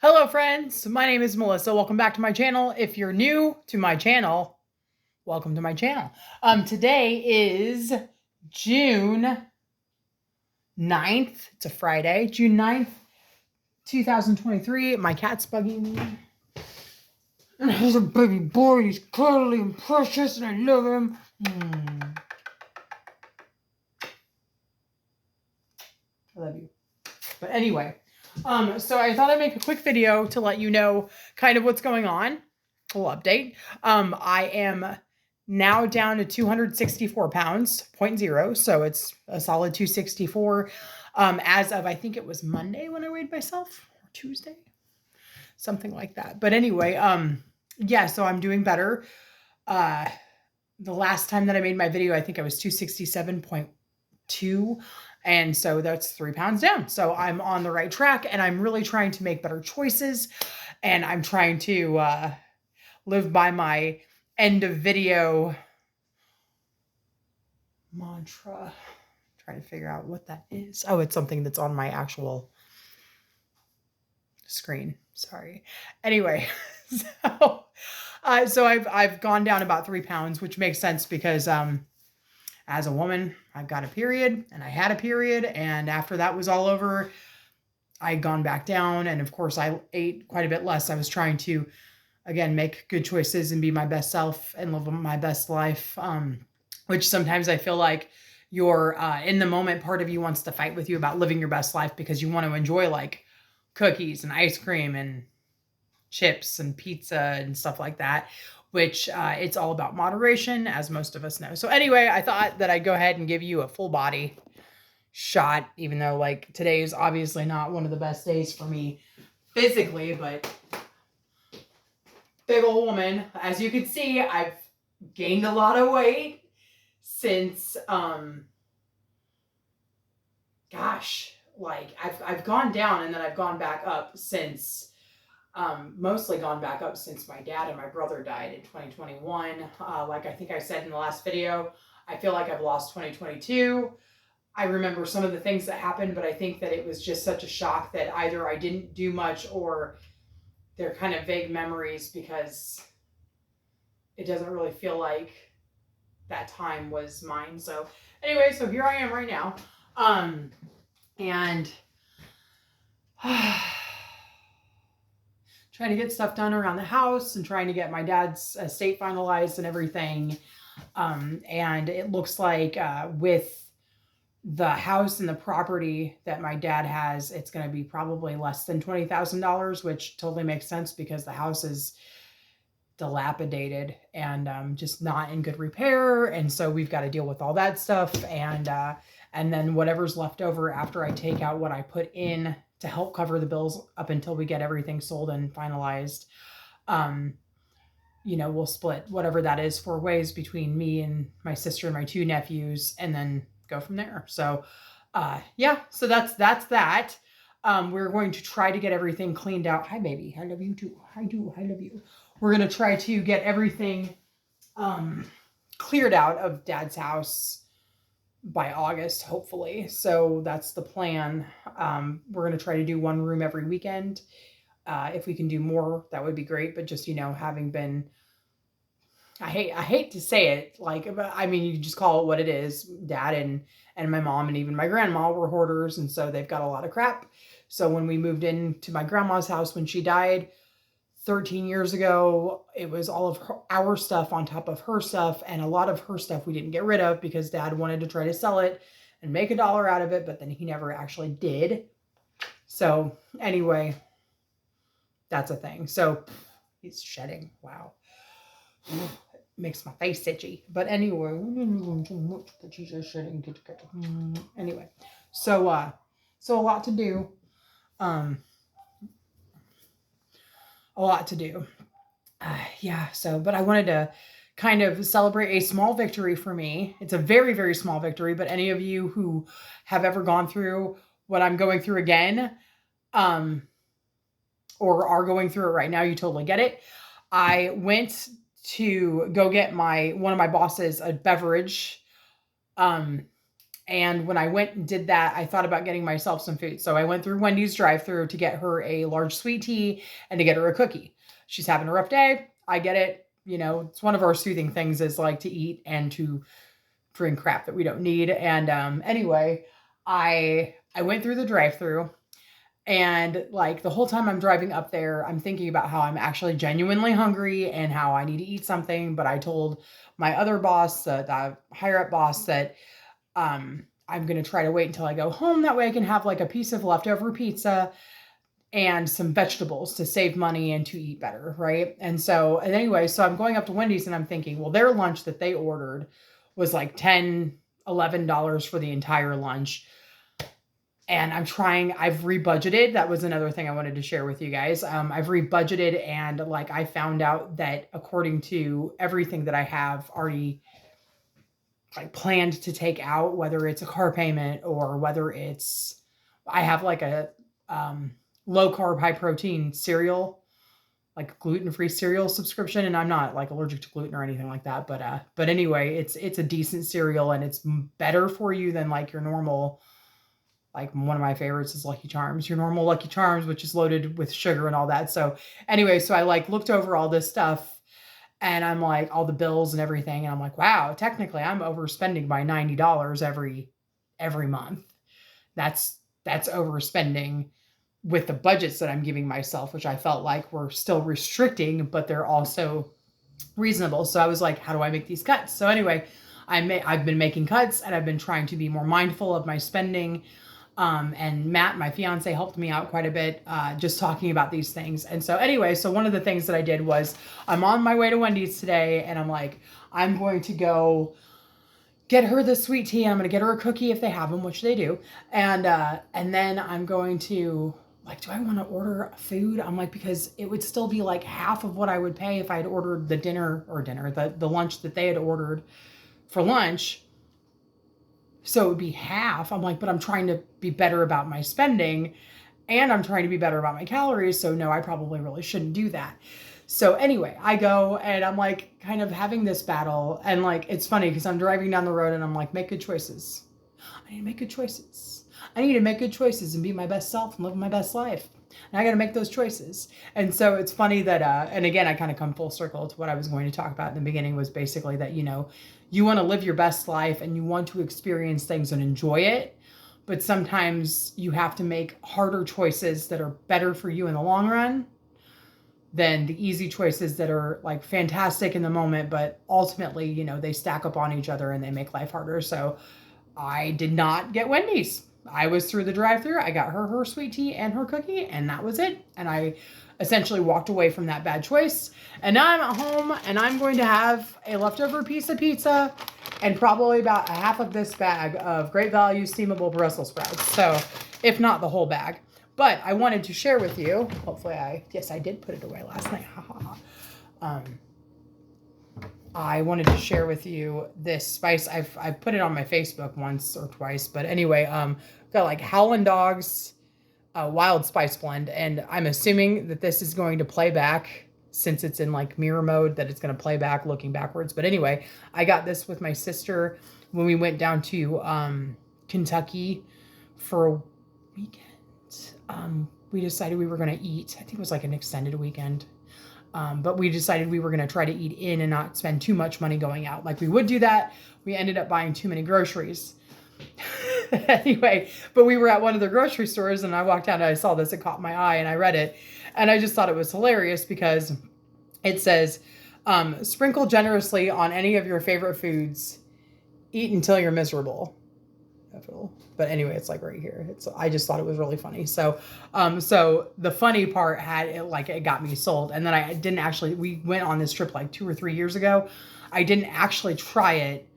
Hello friends, my name is Melissa. Welcome back to my channel. If you're new to my channel, welcome to my channel. Today is June 9th. It's a Friday, June 9th, 2023. My cat's bugging me. And he's a baby boy. He's cuddly and precious and I love him. I love you. But anyway, so I thought I'd make a quick video to let you know kind of what's going on. A little update. I am now down to 264 pounds, 0.0. So it's a solid 264. As of, I think it was Monday when I weighed myself, or Tuesday, something like that. But anyway, yeah, so I'm doing better. The last time that I made my video, I think I was 267.2. And so that's 3 pounds down. So I'm on the right track and I'm really trying to make better choices. And I'm trying to live by my end of video mantra. I'm trying to figure out what that is. Oh, it's something that's on my actual screen. Sorry. Anyway, so I've gone down about 3 pounds, which makes sense because as a woman, I've got a period and I had a period. And after that was all over, I had gone back down. And of course I ate quite a bit less. I was trying to, again, make good choices and be my best self and live my best life. Which sometimes I feel like your in the moment part of you wants to fight with you about living your best life because you want to enjoy like cookies and ice cream and chips and pizza and stuff like that, which it's all about moderation, as most of us know. So anyway, I thought that I'd go ahead and give you a full body shot, even though like today is obviously not one of the best days for me physically, but big old woman. As you can see, I've gained a lot of weight since, gosh, like I've gone down and then I've gone back up since, mostly gone back up since my dad and my brother died in 2021. Like I think I said in the last video, I feel like I've lost 2022. I remember some of the things that happened, but I think that it was just such a shock that either I didn't do much or they're kind of vague memories because it doesn't really feel like that time was mine. So anyway, so here I am right now. And trying to get stuff done around the house and trying to get my dad's estate finalized and everything. And it looks like with the house and the property that my dad has, it's going to be probably less than $20,000, which totally makes sense because the house is dilapidated and just not in good repair. And so we've got to deal with all that stuff. And then whatever's left over after I take out what I put in to help cover the bills up until we get everything sold and finalized, you know, we'll split whatever that is 4 ways between me and my sister and my 2 nephews and then go from there. So yeah, so that's that. We're going to try to get everything cleaned out. Hi baby, I love you too. I love you. We're going to try to get everything cleared out of dad's house by August, hopefully. So that's the plan. We're going to try to do 1 room every weekend. If we can do more, that would be great. But just, you know, having been, I hate to say it, like, I mean, you just call it what it is. Dad and my mom and even my grandma were hoarders. And so they've got a lot of crap. So when we moved into my grandma's house, when she died 13 years ago, it was all of our stuff on top of her stuff. And a lot of her stuff we didn't get rid of because dad wanted to try to sell it and make $1 out of it, but then he never actually did. So anyway, that's a thing. So he's shedding. Wow. Makes my face itchy. But anyway, but she's just shedding. Anyway, so a lot to do. A lot to do. Yeah, so, but I wanted to kind of celebrate a small victory for me. It's a very, very small victory, but any of you who have ever gone through what I'm going through again, or are going through it right now, you totally get it. I went to go get one of my bosses a beverage, And when I went and did that, I thought about getting myself some food. So I went through Wendy's drive-through to get her a large sweet tea and to get her a cookie. She's having a rough day. I get it. You know, it's one of our soothing things is like to eat and to drink crap that we don't need. And anyway, I went through the drive-through, and like the whole time I'm driving up there, I'm thinking about how I'm actually genuinely hungry and how I need to eat something. But I told my other boss, the higher up boss, that I'm going to try to wait until I go home. That way I can have like a piece of leftover pizza and some vegetables to save money and to eat better. Right. And anyway, so I'm going up to Wendy's and I'm thinking, well, their lunch that they ordered was like $11 for the entire lunch. And I've rebudgeted. That was another thing I wanted to share with you guys. I've rebudgeted, and like I found out that according to everything that I have already like planned to take out, whether it's a car payment or whether I have like a low carb, high protein cereal, like gluten-free cereal subscription. And I'm not like allergic to gluten or anything like that. But anyway, it's a decent cereal, and it's better for you than like your normal. Like one of my favorites is Lucky Charms, your normal Lucky Charms, which is loaded with sugar and all that. So anyway, so I like looked over all this stuff, and I'm like all the bills and everything. And I'm like, wow, technically I'm overspending by $90 every month. That's overspending with the budgets that I'm giving myself, which I felt like were still restricting, but they're also reasonable. So I was like, how do I make these cuts? So anyway, I've been making cuts, and I've been trying to be more mindful of my spending. And Matt, my fiance, helped me out quite a bit, just talking about these things. And so anyway, so one of the things that I did was I'm on my way to Wendy's today, and I'm like, I'm going to go get her the sweet tea. And I'm going to get her a cookie if they have them, which they do. And then I'm going to like, do I want to order food? I'm like, because it would still be like half of what I would pay if I had ordered the lunch that they had ordered for lunch. So it would be half. I'm like, but I'm trying to be better about my spending, and I'm trying to be better about my calories. So no, I probably really shouldn't do that. So anyway, I go, and I'm like kind of having this battle. And like, it's funny because I'm driving down the road, and I'm like, make good choices. I need to make good choices. I need to make good choices and be my best self and live my best life. And I got to make those choices. And so it's funny that, and again, I kind of come full circle to what I was going to talk about in the beginning, was basically that, you know, you want to live your best life and you want to experience things and enjoy it. But sometimes you have to make harder choices that are better for you in the long run than the easy choices that are like fantastic in the moment, but ultimately, you know, they stack up on each other and they make life harder. So I did not get Wendy's. I was through the drive-thru. I got her sweet tea and her cookie, and that was it. And I essentially walked away from that bad choice. And now I'm at home, and I'm going to have a leftover piece of pizza and probably about a half of this bag of Great Value steamable Brussels sprouts. So if not the whole bag. But I wanted to share with you, hopefully I did put it away last night. I wanted to share with you this spice. I've put it on my Facebook once or twice, but anyway, got like Howlin' Dogs wild spice blend, and I'm assuming that this is going to play back, since it's in like mirror mode, that it's going to play back looking backwards. But anyway, I got this with my sister when we went down to Kentucky for a weekend. We decided we were going to eat. I think it was like an extended weekend. But we decided we were going to try to eat in and not spend too much money going out. Like we would do that. We ended up buying too many groceries. Anyway, but we were at one of the grocery stores, and I walked out and I saw this. It caught my eye, and I read it. And I just thought it was hilarious because it says, sprinkle generously on any of your favorite foods. Eat until you're miserable. But anyway, it's like right here. I just thought it was really funny. So, so the funny part it got me sold. And then we went on this trip like 2 or 3 years ago. I didn't actually try it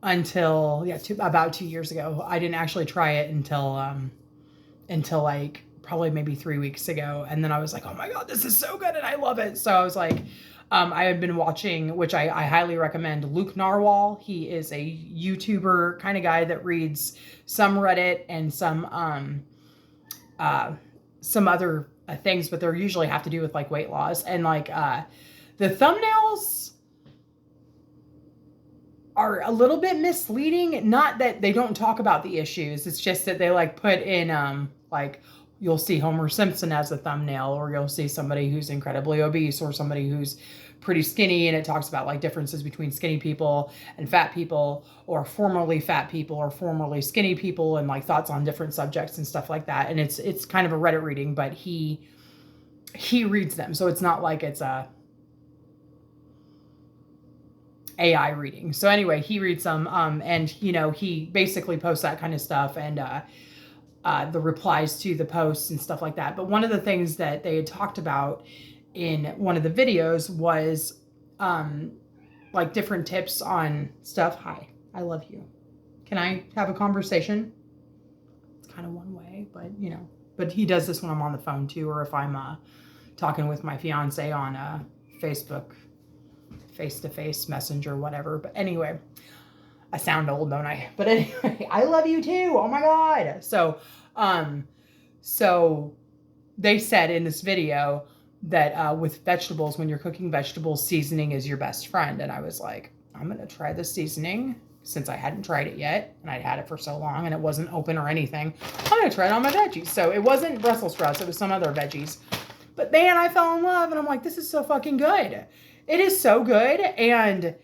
until, about 2 years ago. I didn't actually try it until like probably maybe 3 weeks ago. And then I was like, oh my God, this is so good. And I love it. So I was like, I had been watching, which I highly recommend, Luke Narwhal. He is a YouTuber kind of guy that reads some Reddit and some other things, but they're usually have to do with like weight loss. And like the thumbnails are a little bit misleading. Not that they don't talk about the issues. It's just that they like put in, like you'll see Homer Simpson as a thumbnail, or you'll see somebody who's incredibly obese, or somebody who's pretty skinny, and it talks about like differences between skinny people and fat people, or formerly fat people or formerly skinny people, and like thoughts on different subjects and stuff like that. And it's kind of a Reddit reading, but he reads them, so it's not like it's a AI reading. So anyway, he reads them, and you know, he basically posts that kind of stuff, and the replies to the posts and stuff like that. But one of the things that they had talked about in one of the videos was like different tips on stuff. Hi, I love you. Can I have a conversation? It's kind of one way, but you know, but he does this when I'm on the phone too, or if I'm talking with my fiance on Facebook, face-to-face messenger, whatever. But anyway, I sound old, don't I? But anyway, I love you too. Oh my God. So they said in this video that with vegetables, when you're cooking vegetables, seasoning is your best friend. And I was like, I'm going to try the seasoning since I hadn't tried it yet. And I'd had it for so long and it wasn't open or anything. I'm going to try it on my veggies. So it wasn't Brussels sprouts. It was some other veggies. But man, I fell in love and I'm like, this is so fucking good. It is so good. And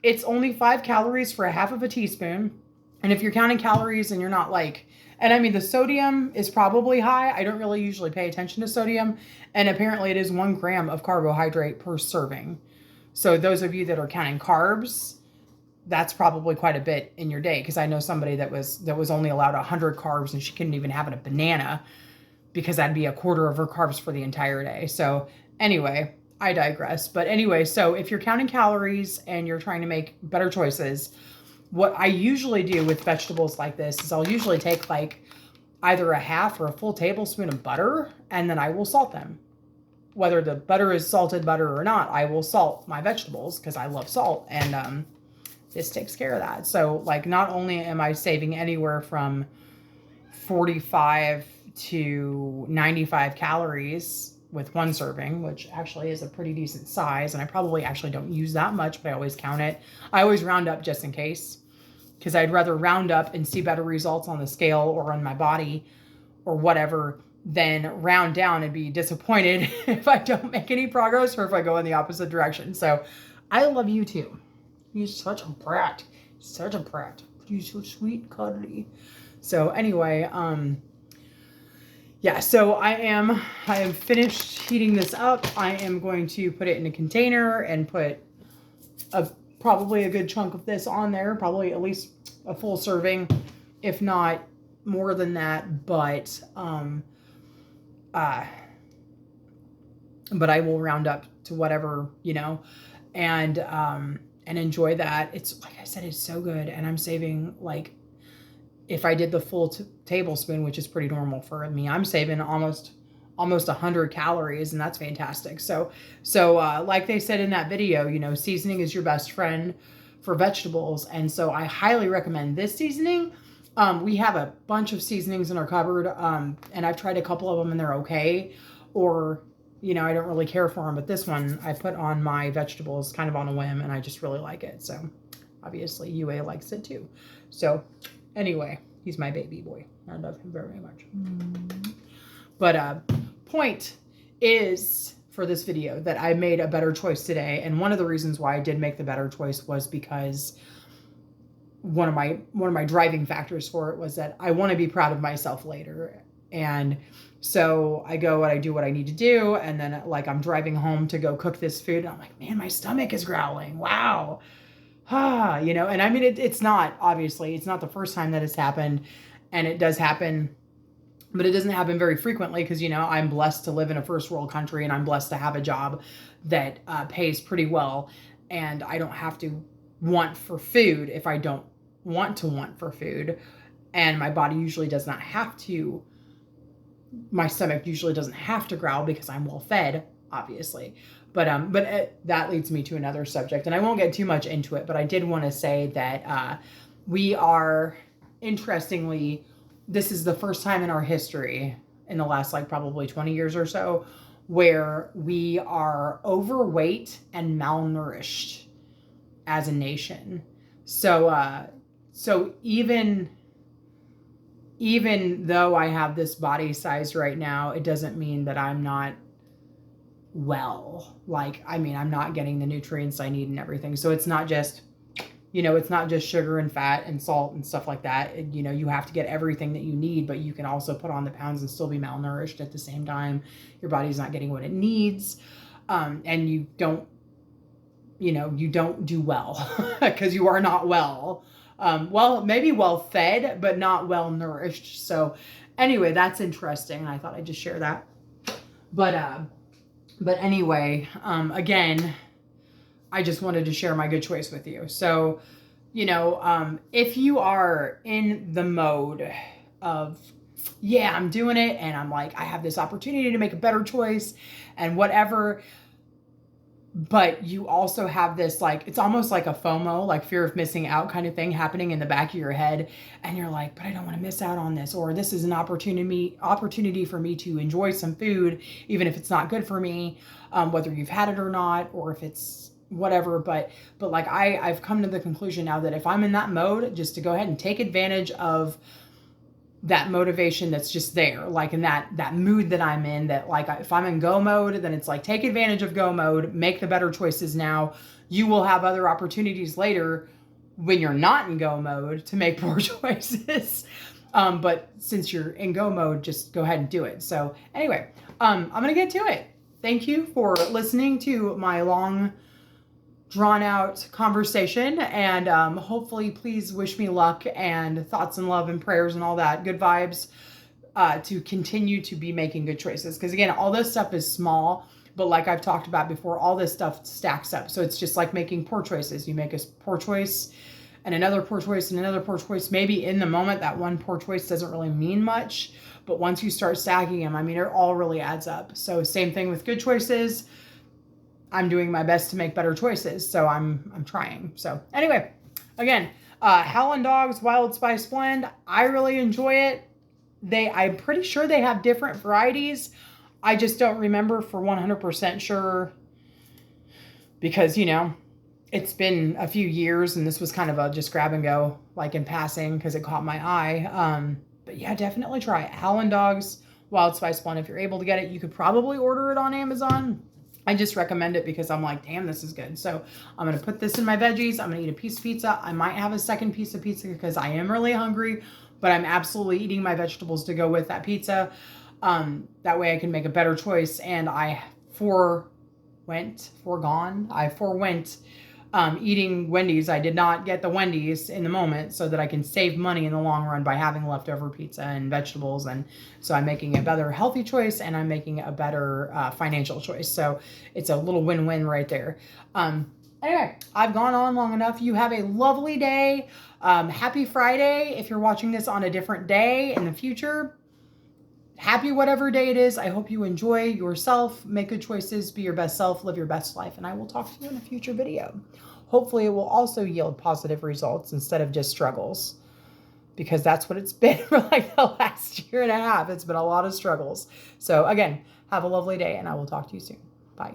it's only 5 calories for a half of a teaspoon. And if you're counting calories and you're not like, and I mean, the sodium is probably high. I don't really usually pay attention to sodium. And apparently it is 1 gram of carbohydrate per serving. So those of you that are counting carbs, that's probably quite a bit in your day. Because I know somebody that was only allowed 100 carbs and she couldn't even have a banana because that'd be a quarter of her carbs for the entire day. So anyway, I digress. But anyway, so if you're counting calories and you're trying to make better choices, what I usually do with vegetables like this is I'll usually take like either a half or a full tablespoon of butter, and then I will salt them. Whether the butter is salted butter or not, I will salt my vegetables because I love salt, and this takes care of that. So like, not only am I saving anywhere from 45 to 95 calories with 1 serving, which actually is a pretty decent size. And I probably actually don't use that much, but I always count it. I always round up just in case, because I'd rather round up and see better results on the scale or on my body or whatever than round down and be disappointed if I don't make any progress or if I go in the opposite direction. So I love you too. You're such a brat. Such a brat. You're so sweet, cuddly. So anyway, yeah, so I am finished heating this up. I am going to put it in a container and put probably a good chunk of this on there, probably at least a full serving, if not more than that. But I will round up to whatever, you know, and enjoy that. It's like I said, it's so good, and I'm saving like, if I did the full tablespoon, which is pretty normal for me, I'm saving almost 100 calories, and that's fantastic. So like they said in that video, you know, seasoning is your best friend for vegetables. And so I highly recommend this seasoning. We have a bunch of seasonings in our cupboard, and I've tried a couple of them and they're okay, or, you know, I don't really care for them, but this one I put on my vegetables kind of on a whim, and I just really like it. So obviously UA likes it too. So anyway, he's my baby boy. I love him very much. But point is, for this video, that I made a better choice today. And one of the reasons why I did make the better choice was because one of my driving factors for it was that I want to be proud of myself later. And so I go and I do what I need to do. And then like, I'm driving home to go cook this food, and I'm like, man, my stomach is growling. Wow. You know, and I mean, it's not, obviously, it's not the first time that it's happened, and it does happen, but it doesn't happen very frequently because, you know, I'm blessed to live in a first world country, and I'm blessed to have a job that pays pretty well, and I don't have to want for food if I don't want for food, and my body usually does not have to, my stomach usually doesn't have to growl because I'm well fed, obviously. But that leads me to another subject, and I won't get too much into it, but I did want to say that we are, interestingly, this is the first time in our history, in the last like probably 20 years or so, where we are overweight and malnourished as a nation. So even though I have this body size right now, it doesn't mean that I'm not well. Like, I mean, I'm not getting the nutrients I need and everything. So it's not just, it's not just sugar and fat and salt and stuff like that. You have to get everything that you need, but you can also put on the pounds and still be malnourished at the same time. Your body's not getting what it needs. And you don't do well because you are not well. Well, maybe well fed, but not well nourished. So anyway, that's interesting. And I thought I'd just share that. But anyway, again, I just wanted to share my good choice with you. So, if you are in the mode of, yeah, I'm doing it, and I'm like, I have this opportunity to make a better choice and whatever, but you also have this, like, it's almost like a FOMO, like fear of missing out kind of thing happening in the back of your head. And you're like, but I don't want to miss out on this, or this is an opportunity for me to enjoy some food, even if it's not good for me, whether you've had it or not, or if it's whatever. But like, I've come to the conclusion now that if I'm in that mode, just to go ahead and take advantage of that motivation that's just there, like in that mood that I'm in, that like, if I'm in go mode, then it's like, take advantage of go mode, make the better choices now. You will have other opportunities later when you're not in go mode to make poor choices. But since you're in go mode, just go ahead and do it. So anyway, I'm going to get to it. Thank you for listening to my long drawn out conversation, and hopefully please wish me luck and thoughts and love and prayers and all that good vibes to continue to be making good choices. Because again, all this stuff is small, but like I've talked about before, all this stuff stacks up. So it's just like making poor choices. You make a poor choice and another poor choice and another poor choice. Maybe in the moment that one poor choice doesn't really mean much, but once you start stacking them, I mean, it all really adds up. So same thing with good choices. I'm doing my best to make better choices, so I'm trying. So anyway, again, Howlin' Dogs Wild Spice Blend. I really enjoy it. I'm pretty sure they have different varieties. I just don't remember for 100% sure because, it's been a few years and this was kind of a just grab and go, like in passing, because it caught my eye. But yeah, definitely try it. Howlin' Dogs Wild Spice Blend. If you're able to get it, you could probably order it on Amazon. I just recommend it because I'm like, damn, this is good. So I'm going to put this in my veggies. I'm going to eat a piece of pizza. I might have a second piece of pizza because I am really hungry, but I'm absolutely eating my vegetables to go with that pizza. That way I can make a better choice. And I forwent eating Wendy's. I did not get the Wendy's in the moment so that I can save money in the long run by having leftover pizza and vegetables. And so I'm making a better healthy choice and I'm making a better financial choice. So it's a little win-win right there. Anyway, I've gone on long enough. You have a lovely day. Happy Friday. If you're watching this on a different day in the future, happy whatever day it is. I hope you enjoy yourself, make good choices, be your best self, live your best life, and I will talk to you in a future video. Hopefully it will also yield positive results instead of just struggles, because that's what it's been for like the last year and a half. It's been a lot of struggles. So again, have a lovely day and I will talk to you soon. Bye.